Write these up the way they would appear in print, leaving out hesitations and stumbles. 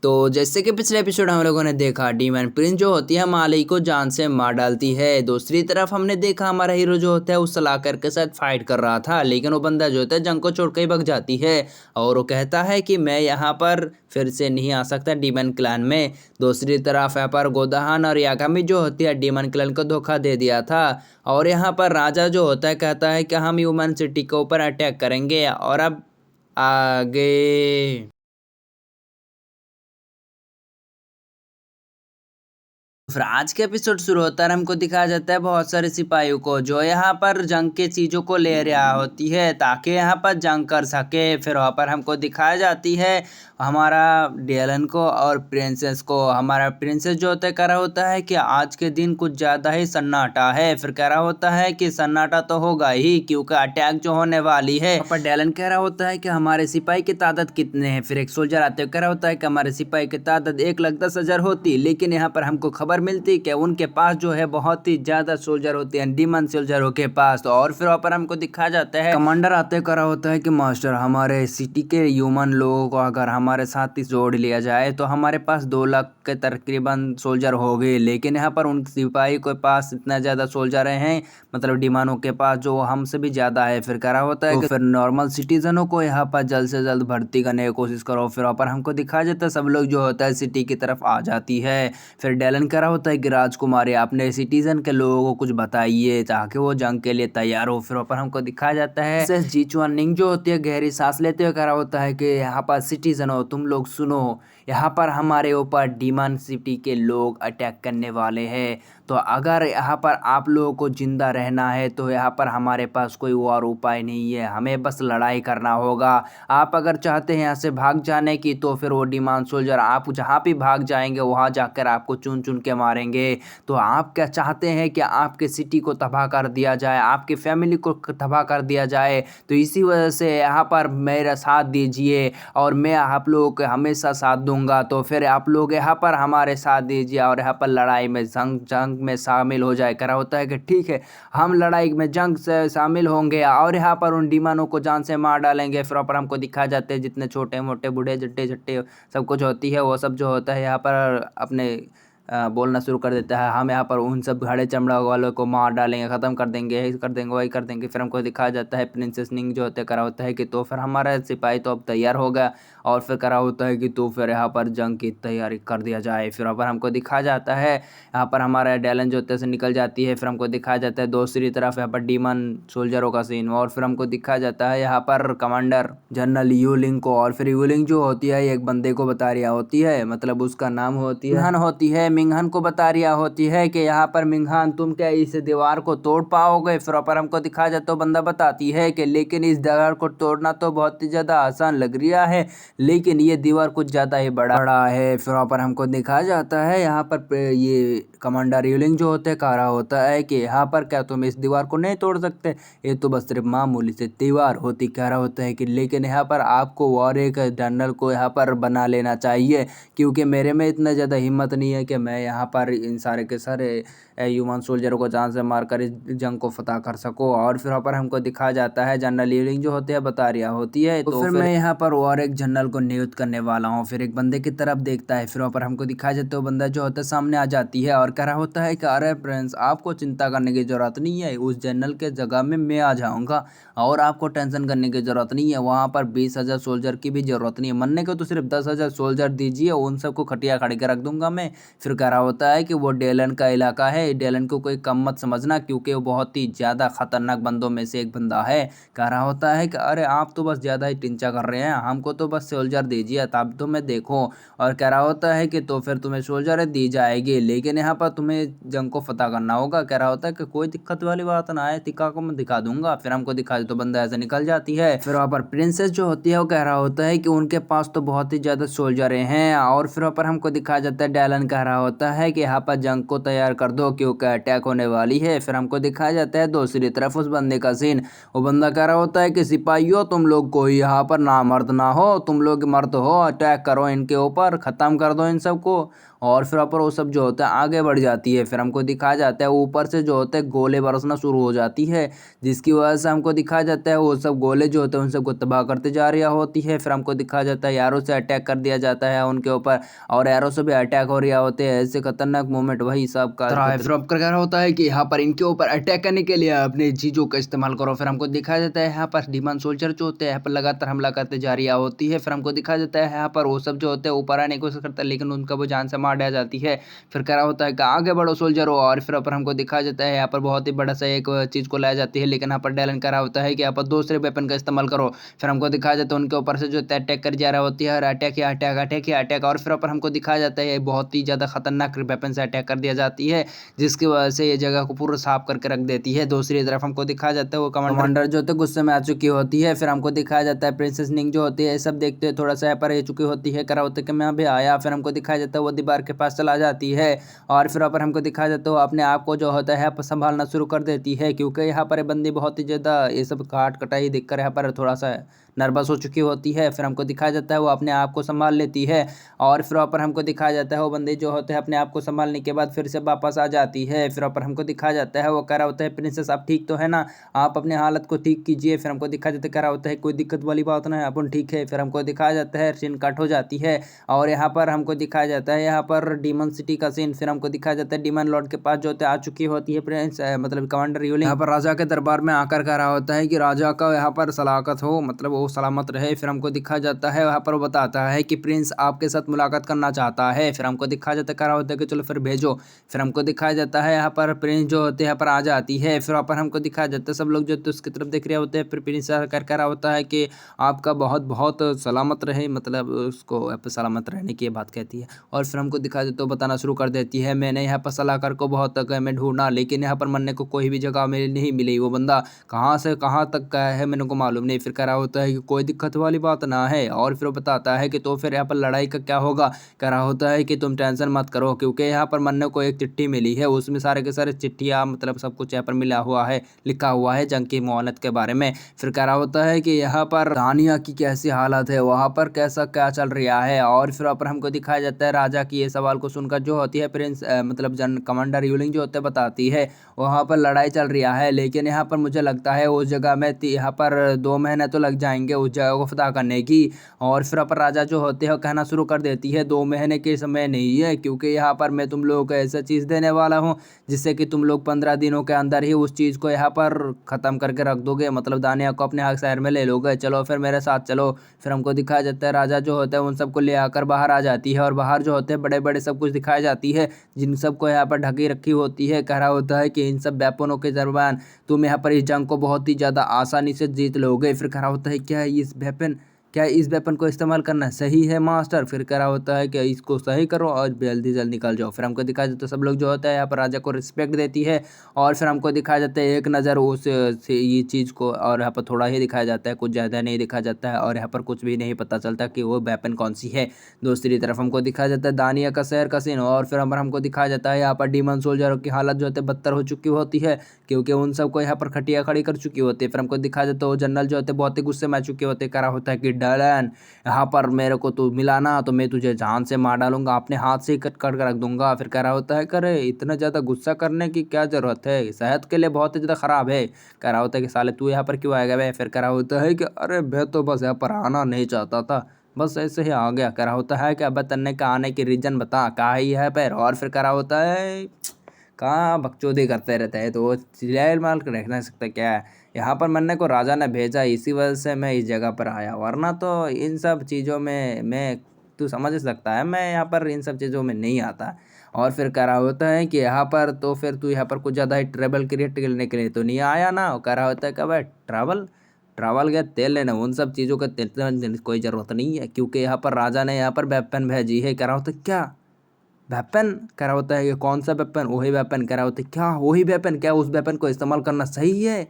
तो जैसे कि पिछले एपिसोड हम लोगों ने देखा, डीमन प्रिंस जो होती है माली को जान से मार डालती है। दूसरी तरफ हमने देखा हमारा हीरो जो होता है उस सलाहकार के साथ फाइट कर रहा था, लेकिन वो बंदा जो होता है जंग को छोड़ के ही भाग जाती है और वो कहता है कि मैं यहाँ पर फिर से नहीं आ सकता डीमन क्लैन में। दूसरी तरफ यहाँ पर गोदाहान और यागामी जो होती है डीमन क्लैन को धोखा दे दिया था और यहाँ पर राजा जो होता है कहता है कि हम ह्यूमन सिटी के ऊपर अटैक करेंगे। और अब आगे फिर आज के एपिसोड शुरू होता है और हमको दिखाया जाता है बहुत सारे सिपाहियों को जो यहाँ पर जंग के चीजों को ले रहा होती है ताकि यहाँ पर जंग कर सके। फिर वहाँ पर हमको दिखाया जाती है हमारा डेलन को और प्रिंसेस को। हमारा प्रिंसेस जो होता है कह रहा होता है कि आज के दिन कुछ ज्यादा ही सन्नाटा है। फिर कह रहा होता है कि सन्नाटा तो होगा ही क्योंकि अटैक जो होने वाली है। पर डेलन कह रहा होता है कि हमारे सिपाही की तादाद कितने हैं। फिर एक सोल्जर आते हुए कह रहा होता है कि हमारे सिपाही की तादाद 1,10,000 होती, लेकिन यहाँ पर हमको खबर मिलती कि उनके पास जो है बहुत ही ज्यादा सोल्जर होते हैं डीमन सोल्जरों के पास। और फिर वहाँ पर हमको दिखाया जाता है कमांडर आते कर रहा होता है कि मास्टर हमारे सिटी के ह्यूमन लोगों को अगर हमारे साथ ही जोड़ लिया जाए तो हमारे पास 2 लाख के तकरीबन सोल्जर हो गए, लेकिन यहाँ पर उन सिपाही के पास इतना ज्यादा सोल्जर हैं मतलब डीमानों के पास जो हमसे भी ज्यादा है। फिर कह रहा होता है कि फिर नॉर्मल सिटीजनों को यहाँ पर जल्द से जल्द भर्ती करने की कोशिश करो। फिर वहाँ पर हमको दिखाया जाता है सब लोग जो होता है सिटी की तरफ आ जाती है। फिर डेलन कह रहा होता है कि राजकुमारी अपने सिटीजन के लोगों को कुछ बताइए ताकि वो जंग के लिए तैयार हो। फिर वहाँ पर हमको दिखाया जाता है जी चुआनिंग जो होती है गहरी सांस लेते हुए कह रहा होता है कि यहाँ पर सिटीजन हो तुम लोग सुनो, यहाँ पर हमारे ऊपर डीमन सिटी के लोग अटैक करने वाले हैं, तो अगर यहाँ पर आप लोगों को जिंदा रहना है तो यहाँ पर हमारे पास कोई और उपाय नहीं है, हमें बस लड़ाई करना होगा। आप अगर चाहते हैं यहाँ से भाग जाने की तो फिर वो डीमन सोल्जर आप जहाँ भी भाग जाएंगे वहाँ जाकर आपको चुन चुन के मारेंगे। तो आप क्या चाहते हैं कि आपके सिटी को तबाह कर दिया जाए, आपकी फैमिली को तबाह कर दिया जाए? तो इसी वजह से यहाँ पर मेरा साथ दीजिए और मैं आप लोगों को हमेशा साथ दूंगा। तो फिर आप लोग यहाँ पर हमारे साथ दीजिए और यहाँ पर लड़ाई में जंग में शामिल हो जाए। करा होता है कि ठीक है हम लड़ाई में जंग से शामिल होंगे और यहाँ पर उन डीमनों को जान से मार डालेंगे। फिर पर हमको दिखाया जाते हैं जितने छोटे मोटे बूढ़े जट्टे झट्टे सब कुछ होती है वो सब जो होता है यहाँ पर अपने बोलना शुरू कर देता है, हम यहाँ पर उन सब घड़े चमड़ा वालों को मार डालेंगे, ख़त्म कर देंगे, यही कर देंगे वही कर देंगे। फिर हमको दिखाया जाता है प्रिंसेस निंग जो होते करा होता है कि तो फिर हमारा सिपाही तो अब तैयार हो गया और फिर करा होता है कि तो फिर यहाँ पर जंग की तैयारी कर दिया जाए। फिर यहाँ पर हमको दिखाया जाता है यहाँ पर हमारा डेलन जो होते से निकल जाती है। फिर हमको दिखाया जाता है दूसरी तरफ यहाँ पर डीमन सोल्जरों का सीन और फिर हमको दिखाया जाता है यहाँ पर कमांडर जनरल यूलिंग को। और फिर यूलिंग जो होती है एक बंदे को बता रही होती है, मतलब उसका नाम होती है मिंगहन को बता रही होती है कि यहाँ पर मिंगहन तुम क्या इस दीवार को तोड़ पाओगे? फिर पर हमको दिखाया जाता है बंदा बताती है कि लेकिन इस दीवार को तोड़ना तो बहुत ही ज़्यादा आसान लग रहा है, लेकिन ये दीवार कुछ ज़्यादा ही बड़ा है। फिर वहाँ पर हमको दिखाया जाता है यहाँ पर ये कमांडर यूलिंग जो होते कह रहा होता है कि यहाँ पर क्या तुम इस दीवार को नहीं तोड़ सकते, ये तो बस सिर्फ मामूली से दीवार होती। कह रहा होता है कि लेकिन यहाँ पर आपको और एक जनरल को यहाँ पर बना लेना चाहिए क्योंकि मेरे में इतना ज़्यादा हिम्मत नहीं है कि मैं यहाँ पर इन सारे के सारे ह्यूमन सोल्जरों को जान से मारकर इस जंग को फतह कर सको। और फिर वहाँ पर हमको दिखाया जाता है जनरल यूलिंग जो होते हैं बता रहा होती है तो फिर मैं यहाँ पर और एक जनरल को नियुक्त करने वाला हूँ। फिर एक बंदे की तरफ देखता है, फिर वहाँ पर हमको दिखाया जाता है वो बंदा जो होता है सामने आ जाती है और कह रहा होता है कि अरे प्रिंस आपको चिंता करने की जरूरत नहीं है, उस जनरल के जगह में मैं आ जाऊँगा और आपको टेंशन करने की जरूरत नहीं है। वहाँ पर 20,000 सोल्जर की भी जरूरत नहीं है, मरने को तो सिर्फ 10,000 सोल्जर दीजिए, उन सबको खटिया खड़ी के रख दूंगा मैं। फिर कह रहा होता है कि वो डेलन का इलाका है, डेलन को कोई कम मत समझना क्योंकि वो बहुत ही ज़्यादा खतरनाक बंदों में से एक बंदा है। कह रहा होता है कि अरे आप तो बस ज़्यादा ही टिंचा कर रहे हैं, हमको तो बस सोल्जर दीजिए तब तो मैं देखो। और कह रहा होता है कि तो फिर तुम्हें सोल्जर दी जाएगी लेकिन यहाँ पर तुम्हें जंग को फतह करना होगा। कह रहा होता है कि कोई दिक्कत वाली बात ना है, टिक्का को मैं दिखा दूंगा। फिर हमको दिखा तो बंदा ऐसे निकल जाती है। फिर वहाँ पर प्रिंसेस जो होती है वो कह रहा होता है कि उनके पास तो बहुत ही ज़्यादा सोल्जर हैं और फिर वहाँ पर हमको दिखाया जाता है डेलन कह रहा होता है कि यहाँ पर जंग को तैयार कर दो क्योंकि अटैक होने वाली है। फिर हमको दिखाया जाता है दूसरी तरफ उस बंदे का सीन। वो बंदा कह रहा होता है कि सिपाहियों तुम लोग कोई यहाँ पर ना मर्द ना हो, तुम लोग मर्द हो, अटैक करो इनके ऊपर, ख़त्म कर दो इन सबको। और फिर ऊपर वो सब जो होता है आगे बढ़ जाती है। फिर हमको दिखाया जाता है ऊपर से जो होते हैं गोले बरसना शुरू हो जाती है, जिसकी वजह से हमको दिखाया जाता है वो सब गोले जो होते हैं उन सबको तबाह करते जा रही होती है। फिर हमको दिखाया जाता है एरो से अटैक कर दिया जाता है उनके ऊपर, और एरो से भी अटैक हो रहा होते हैं। ऐसे खतरनाक मोमेंट वही सब का फिर अब कर होता है कि यहाँ पर इनके ऊपर अटैक करने के लिए अपने चीज़ों का इस्तेमाल करो। फिर हमको दिखाया जाता है यहाँ पर डीमन सोल्जर जो होते हैं यहाँ पर लगातार हमला करते जा रही होती है। फिर हमको दिखाया जाता है यहाँ पर वो सब जो होते हैं ऊपर आने की कोशिश करता है लेकिन उनका वो जान से मार दिया जाती है। फिर करा होता है कि आगे बढ़ो सोल्जर हो, और फिर ऊपर हमको दिखाया जाता है यहाँ पर बहुत ही बड़ा सा एक चीज़ को लाया जाती है, लेकिन यहाँ पर डैलन करा होता है कि यहाँ पर दूसरे वेपन का इस्तेमाल करो। फिर हमको दिखाया जाता है उनके ऊपर से जो अटैक कर जा रहा होती है, और अटैक या अटैक अटैक या अटैक, और फिर ऊपर हमको दिखाया जाता है बहुत ही ज़्यादा खतरनाक वेपन से अटैक कर दिया जाती है, जिसकी वजह से ये जगह को पूरा साफ करके रख देती है। दूसरी तरफ हमको दिखाया जाता है वो कमांडर जो होते गुस्से में आ चुकी होती है। फिर हमको दिखाया जाता है प्रिंसेस निंग जो होती है सब देखते हैं थोड़ा सा यहाँ पर चुकी होती है, करा होता है कि मैं अभी आया। फिर हमको दिखाया जाता है वो दीवार के पास चला जाती है, और फिर ऊपर हमको दिखाया जाता है वो अपने आप को जो होता है संभालना शुरू कर देती है, क्योंकि यहाँ पर बंदी बहुत ही ज़्यादा ये सब काट कटाई देखकर यहाँ पर थोड़ा सा नर्वस हो चुकी होती है। फिर हमको दिखाया जाता है वो अपने आप को संभाल लेती है, और फिर ऊपर हमको दिखाया जाता है वो बंदी जो होते हैं अपने आप को संभालने के बाद फिर से वापस आ जाती है। फिर ऊपर हमको दिखाया जाता है वो कह रहा होता है प्रिंसेस आप ठीक तो है ना, आप अपने हालत को ठीक कीजिए। फिर हमको दिखाया जाता है कह रहा होता है कोई दिक्कत वाली बात नहीं, अपन ठीक है। फिर हमको दिखाया जाता है सीन कट हो जाती है, और यहाँ पर हमको दिखाया जाता है यहाँ पर डीमन सिटी का सीन। फिर हमको दिखाया जाता है डीमन लॉर्ड के पास जो होता है आ चुकी होती है प्रिंस मतलब कमांडर यूलिंग यहाँ पर राजा के दरबार में आकर कह रहा होता है कि राजा का यहाँ पर सलामत हो, मतलब वो सलामत रहे। फिर हमको दिखाया जाता है वहाँ पर वो बताता है कि प्रिंस आपके साथ मुलाकात करना चाहता है। फिर हमको दिखाया जाता है कह रहा होता है कि चलो फिर भेजो। फिर हमको दिखाया जाता है यहाँ पर प्रिंस जो होते हैं यहाँ पर आ जाती है। फिर वहाँ पर हमको दिखाया जाता है सब लोग जो उसकी तरफ देख रहे होते हैं। फिर प्रिंस कर रहा होता है कि आपका बहुत बहुत सलामत रहे, मतलब उसको यहाँ पर सलामत रहने की बात कहती है। और फिर हमको दिखाया जाता है तो बताना शुरू कर देती है मैंने यहाँ पर सलाहकार को बहुत तक मैं ढूंढा, लेकिन यहाँ पर मरने को कोई भी जगह मिली नहीं मिली, वो बंदा कहाँ से कहाँ तक का है मेरे को मालूम नहीं। फिर कह रहा होता है कि कोई दिक्कत वाली बात ना है, और फिर वो बताता है कि तो फिर यहाँ पर लड़ाई का क्या होगा। कह रहा होता है कि तुम टेंशन मत करो, क्योंकि यहाँ पर मरने को एक चिट्ठी मिली है, उसमें सारे के सारे चिट्ठियाँ मतलब सब कुछ यहाँ पर मिला हुआ है, लिखा हुआ है जंग की मुआनत के बारे में। फिर कह रहा होता है कि यहाँ पर दानिया की कैसी हालत है, वहाँ पर कैसा क्या चल रहा है। और फिर वहाँ पर हमको दिखाया जाता है राजा की ये सवाल को सुनकर जो होती है प्रिंस मतलब जन कमांडर यूलिंग जो होते हैं बताती है वहाँ पर लड़ाई चल रहा है, लेकिन यहाँ पर मुझे लगता है उस जगह में यहाँ पर 2 महीने तो लग जाएंगे उस जगह को फतह करने की। और फिर पर राजा जो होते हैं कहना शुरू कर देती है 2 महीने के समय नहीं है, क्योंकि यहाँ पर मैं तुम लोगों को ऐसा चीज़ देने वाला हूँ जिससे कि तुम लोग 15 दिनों के अंदर ही उस चीज़ को यहाँ पर ख़त्म करके रख दोगे, मतलब दानिया को अपने शहर में ले लोगे, चलो फिर मेरे साथ चलो। फिर हमको दिखाया जाता है राजा जो होता है उन सबको ले आकर बाहर आ जाती है, और बाहर जो होते हैं बड़े बड़े सब कुछ दिखाई जाती है जिन सबको यहाँ पर ढकी रखी होती है। कह रहा होता है कि इन सब वेपनों के दरमियान तुम यहाँ पर इस जंग को बहुत ही ज़्यादा आसानी से जीत लोगे। फिर कह रहा होता है क्या इस वेपन को इस्तेमाल करना सही है मास्टर। फिर कह रहा होता है कि इसको सही करो और जल्दी जल्दी निकल जाओ। फिर हमको दिखाया जाता है सब लोग जो होता है यहाँ पर राजा को रिस्पेक्ट देती है, और फिर हमको दिखाया जाता है एक नज़र उस से ये चीज़ को, और यहाँ पर थोड़ा ही दिखाया जाता है, कुछ ज़्यादा नहीं दिखाया जाता है, और यहाँ पर कुछ भी नहीं पता चलता कि वो वेपन कौन सी है। दूसरी तरफ हमको दिखाया जाता है दानिया का शहर का सीन, और फिर हमको दिखाया जाता है यहाँ पर डीमन सोल्जरों की हालत जो होती है बदतर हो चुकी होती है, क्योंकि उन सबको यहाँ पर खटिया खड़ी कर चुकी होती है। फिर हमको दिखाया जाता है वो जनरल जो होते हैं बहुत ही गुस्से में आ चुके होते, करा होता है कि डलन यहाँ पर मेरे को तू मिला ना तो मैं तुझे जान से मार डालूंगा, अपने हाथ से ही कट कर रख दूंगा। फिर कह रहा होता है करे इतना ज़्यादा गुस्सा करने की क्या ज़रूरत है, सेहत के लिए बहुत ही ज़्यादा ख़राब है। कह रहा होता है कि साले तू यहाँ पर क्यों आएगा भाई। फिर कह रहा होता है कि अरे मैं तो बस यहाँ पर आना नहीं चाहता था, बस ऐसे ही आ गया। कह रहा होता है कि अब तन्ने का आने की रीज़न बता कहाँ ही है पैर। और फिर कह रहा होता है कहाँ बकचोदी करते रहते हैं, तो वो चिल्लाए माल रख नहीं सकता क्या है। यहाँ पर मरने को राजा ने भेजा, इसी वजह से मैं इस जगह पर आया, वरना तो इन सब चीज़ों में मैं तू समझ सकता है मैं यहाँ पर इन सब चीज़ों में नहीं आता। और फिर कह रहा होता है कि यहाँ पर तो फिर तू यहाँ पर कुछ ज़्यादा ही ट्रेवल क्रिएट करने के लिए तो नहीं आया ना। कह रहा होता है कि भाई ट्रैवल गया तेल लेना, उन सब चीज़ों का कोई ज़रूरत नहीं है, क्योंकि यहाँ पर राजा ने यहाँ पर वेपन भेजी है। कह रहा होता है क्या वेपन। कह रहा होता है कि कौन सा वेपन, वही वेपन। कह रहा होता है क्या वही वेपन, क्या उस वेपन को इस्तेमाल करना सही है।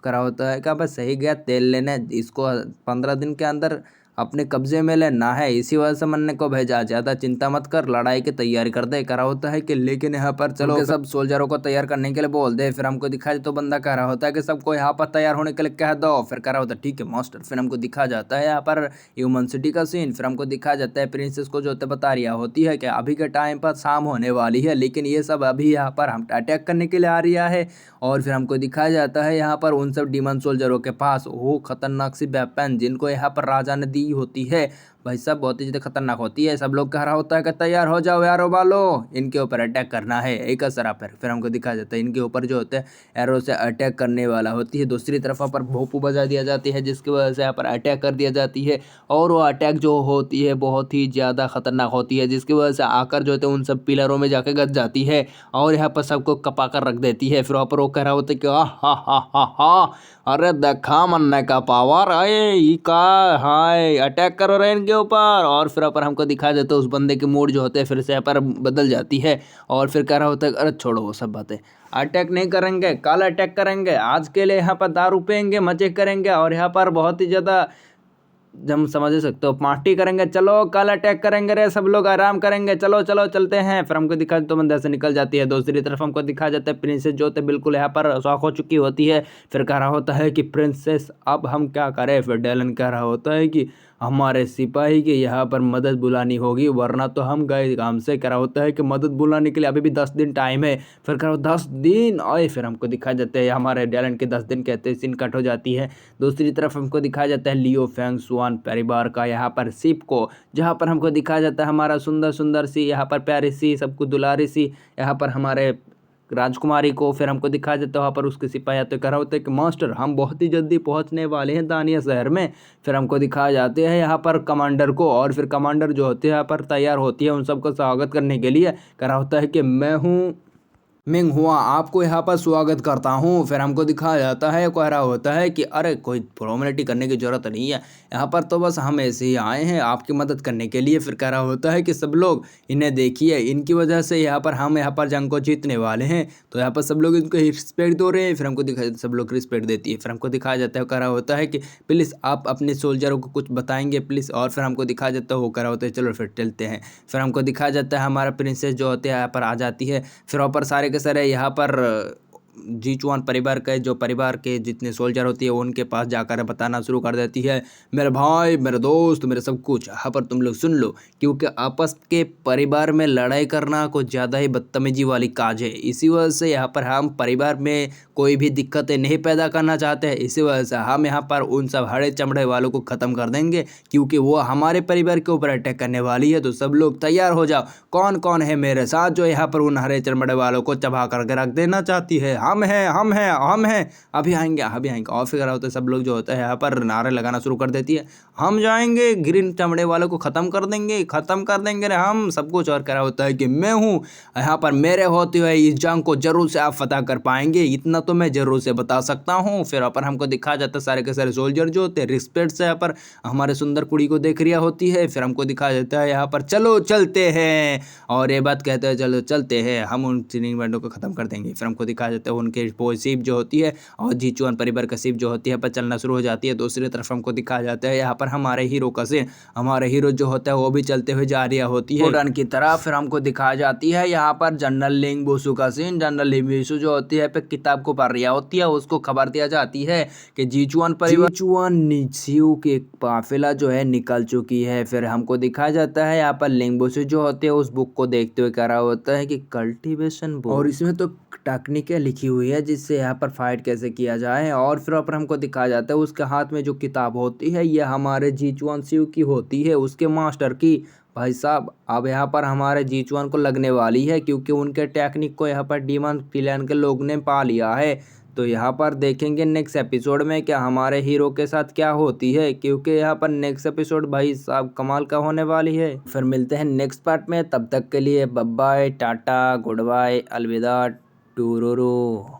कह रहा होता है क्या बस सही गया तेल लेने, इसको 15 दिन के अंदर अपने कब्जे में लेना है। इसी वजह से मन्ने को भेजा, ज्यादा चिंता मत कर, लड़ाई की तैयारी कर दे। करा होता है कि लेकिन यहाँ पर चलो के सब सोल्जरों को तैयार करने के लिए बोल दे। फिर हमको दिखा तो बंदा कह रहा होता है कि सबको यहाँ पर तैयार होने के लिए कह दो। फिर कह रहा होता है ठीक है मास्टर। फिर हमको दिखा जाता है यहाँ पर ह्यूमन सिटी का सीन। फिर हमको दिखा जाता है प्रिंसेस को जो बता रही होती है कि अभी के टाइम पर शाम होने वाली है, लेकिन ये सब अभी यहाँ पर हम अटैक करने के लिए आ रही है। और फिर हमको दिखाया जाता है यहाँ पर उन सब डीमन सोल्जरों के पास वो खतरनाक सी वेपन जिनको यहाँ पर राजा ने दी होती है, भाई साहब बहुत ही ज़्यादा खतरनाक होती है। सब लोग कह रहा होता है कि तैयार हो जाओ यारो वालो, इनके ऊपर अटैक करना है एक असरा पर। फिर हमको दिखाया जाता है इनके ऊपर जो होते हैं एरो से अटैक करने वाला होती है। दूसरी तरफ यहाँ पर भोपू बजा दिया जाती है जिसकी वजह से यहाँ पर अटैक कर दिया जाती है। और वो अटैक जो होती है बहुत ही ज़्यादा खतरनाक होती है, जिसकी वजह से आकर जो होते हैं उन सब पिलरों में जाकर गस जाती है और यहाँ पर सबको कपा कर रख देती है। फिर वहाँ पर वो कह रहा होता है कि हा, अरे देखा मन्ने का पावर, अरे ये का हाय अटैक कर रहे हैं इनके ऊपर। और फिर पर हमको दिखा देते उस बंदे की मूड जो होते हैं फिर से यहाँ पर बदल जाती है। और फिर कह रहा होता है अरे छोड़ो वो सब बातें, अटैक नहीं करेंगे, कल अटैक करेंगे, आज के लिए यहाँ पर दारू पियेंगे, मजे करेंगे और यहाँ पर बहुत ही ज़्यादा हम समझ सकते हो पार्टी करेंगे। चलो कल अटैक करेंगे रे, सब लोग आराम करेंगे, चलो चलो चलते हैं। फिर हमको दिखा तो मंदिर से निकल जाती है। दूसरी तरफ हमको दिखा जाता है प्रिंसेस जो होते बिल्कुल यहाँ पर शौक हो चुकी होती है। फिर कह रहा होता है कि प्रिंसेस अब हम क्या करें। फिर डेलन कह रहा होता है कि हमारे सिपाही की यहाँ पर मदद बुलानी होगी वरना तो हम गए काम से। कह रहा होता है कि मदद बुलाने के लिए अभी भी 10 दिन टाइम है। फिर कह रहा 10 दिन आए। फिर हमको दिखा जाते हैं हमारे डेलन के 10 दिन कहते हैं सीन कट हो जाती है। दूसरी तरफ हमको दिखाया जाता है लियो फेंग स्वान परिवार का यहाँ पर शिप को, जहाँ पर हमको दिखाया जाता है हमारा सुंदर सुंदर सी यहाँ पर प्यारी सी सबको दुलारी सी यहाँ पर हमारे राजकुमारी को। फिर हमको दिखाया जाता है वहाँ पर उसके सिपाही तो कह रहा होता है कि मास्टर हम बहुत ही जल्दी पहुँचने वाले हैं दानिया शहर में। फिर हमको दिखाया जाते हैं यहाँ पर कमांडर को। और फिर कमांडर जो होते हैं यहाँ पर तैयार होती है उन सबको स्वागत करने के लिए। कह रहा होता है कि मैं हूँ मिंग हुआ, आपको यहाँ पर स्वागत करता हूँ। फिर हमको दिखाया जाता है कह रहा होता है कि अरे कोई फॉर्मेलिटी करने की ज़रूरत नहीं है, यहाँ पर तो बस हम ऐसे ही आए हैं आपकी मदद करने के लिए। फिर कह रहा होता है कि सब लोग इन्हें देखिए, इनकी वजह से यहाँ पर हम यहाँ पर जंग को जीतने वाले हैं, तो यहाँ पर सब लोग इनको रिस्पेक्ट दे रहे हैं। फिर हमको दिखाया सब लोग रिस्पेक्ट देती है। फिर हमको दिखाया जाता है कह रहा होता है कि प्लीज़ आप अपने सोल्जरों को कुछ बताएंगे प्लीज़। और फिर हमको दिखाया जाता है वो कह रहा होता है चलो फिर चलते हैं। फिर हमको दिखाया जाता है हमारा प्रिंसेस जो होते हैं यहाँ पर आ जाती है। फिर वहाँ पर सारे के सारे यहाँ पर जीचुआन परिवार के जो परिवार के जितने सोल्जर होती है उनके पास जाकर बताना शुरू कर देती है मेरे भाई मेरे दोस्त मेरे सब कुछ यहाँ पर तुम लोग सुन लो, क्योंकि आपस के परिवार में लड़ाई करना कुछ ज़्यादा ही बदतमीजी वाली काज है। इसी वजह से यहाँ पर हम परिवार में कोई भी दिक्कतें नहीं पैदा करना चाहते हैं। इसी वजह से हम यहाँ पर उन सब हरे चमड़े वालों को ख़त्म कर देंगे, क्योंकि वो हमारे परिवार के ऊपर अटैक करने वाली है। तो सब लोग तैयार हो जाओ, कौन कौन है मेरे साथ जो यहाँ पर उन हरे चमड़े वालों को चबा करके रख देना चाहती है। हम हैं हम हैं हम हैं, अभी आएंगे अभी आएंगे। और फिर होता है सब लोग जो होता है यहाँ पर नारे लगाना शुरू कर देती है, हम जाएंगे ग्रीन चमड़े वालों को ख़त्म कर देंगे रे हम सब कुछ। और कह रहा होता है कि मैं हूँ यहाँ पर, मेरे होते हुए इस जंग को जरूर से आप फतह कर पाएंगे, इतना तो मैं जरूर से बता सकता हूँ। फिर पर हमको दिखा जाता है सारे के सारे सोल्जर जो होते हैं रिस्पेक्ट से यहाँ पर हमारे सुंदर कुड़ी को देख रहा होती है। फिर हमको दिखाया जाता है यहाँ पर चलो चलते हैं, और ये बात कहते हैं चलो चलते हैं, हम उन चिनिंग बैंडों को ख़त्म कर देंगे। फिर हमको दिखाया जाता है उनके शिप जो होती है और जीचुआन परिवार का शिप जो होती है पर चलना शुरू हो जाती है। दूसरी तरफ हमको दिखाया जाता है यहाँ पर हमारे हीरो का सीन, हमारे हीरो जो होता है वो भी चलते हुए जा रही होती है उड़ान की तरफ। फिर हमको दिखाया जाती है यहाँ पर जनरल लिंग बोसू का सीन। जनरल लिंग बोसू जो होती है पे किताब को पढ़ रही होती है, उसको खबर दिया जाती है कि जीचुआन परिवार जीचुआन निचियो के काफिला जो है निकल चुकी है। फिर हमको दिखाया जाता है यहाँ पर लिंग बोसू जो होते हैं उस बुक को देखते हुए कह रहा होता है कि कल्टीवेशन बुक, और इसमें तो टेक्निकें लिखी हुई है जिससे यहाँ पर फाइट कैसे किया जाए। और फिर पर हमको दिखाया जाता है उसके हाथ में जो किताब होती है ये हमारे जीचुआन सिउ की होती है, उसके मास्टर की। भाई साहब अब यहाँ पर हमारे जीचुआन को लगने वाली है, क्योंकि उनके टेक्निक को यहाँ पर डीमन क्लैन के लोग ने पा लिया है। तो यहाँ पर देखेंगे नेक्स्ट एपिसोड में क्या हमारे हीरो के साथ क्या होती है, क्योंकि यहाँ पर नेक्स्ट एपिसोड भाई साहब कमाल का होने वाली है। फिर मिलते हैं नेक्स्ट पार्ट में, तब तक के लिए bye bye tata good bye अलविदा टूरोरो।